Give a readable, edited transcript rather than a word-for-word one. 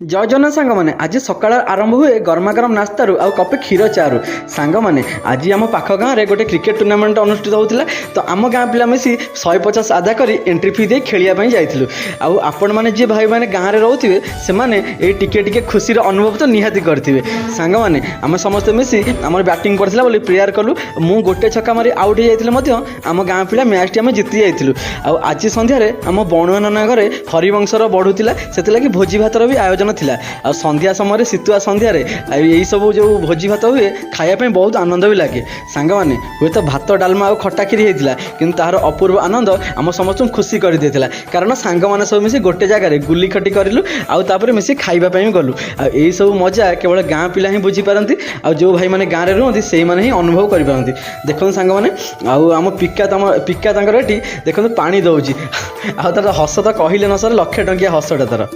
जय जगन्नाथ सांग मैंने आज सकाल आरंभ हुए गरमा गरम नास्तारू आउ कपे क्षीर चारू सांग मैंने आज आम पाख गाँव में गोटे क्रिकेट टूर्नामेंट अनुष्ठित होता तो आम गाँ पिला मिसी 150 आदा कर एंट्री फी दे खेलिया जाइलु आपण मैंने जी भाई मैंने गाँव में रोथे से टिके खुशी अनुभव तो निहाती करेंगे सांग मैंने आम समस्ते मिसी आम बैटिंग पड़ता बोली प्रेयर कलु मु गोटे छक्का मारी आउट हो जाते आम गाँ पिला मैच टी आम जीति जाइलु आज सन्धार आम बणुआ नाना घरे हरिवंशर बढ़ुला से भोजी भातर भी आयोजन थिला आ संध्या समय शीतुआ संध्यारे यही सब जो भोजी भात हुए खायापी बहुत आनंद भी लगे सांग मैंने हुए तो भात डालमा और खट्टा खीरी होता कि तार अपूर्व आनंद आम समस्त खुशी कर देता कारण सांग मैंने सब मिसी गोटे जगार गुली खटी करूँ आउे मिसी खावाई गलु यही सब मजा केवल गाँ पिला ही बुझीपारती आ जो भाई मैंने गाँव में रुहति से ही अनुभव करपारती देखो सांग मैंने आम पिका ये देखो पानी दौर आ तार हस तो कहले न सर 1,00,000 टंकिया हसटा तार।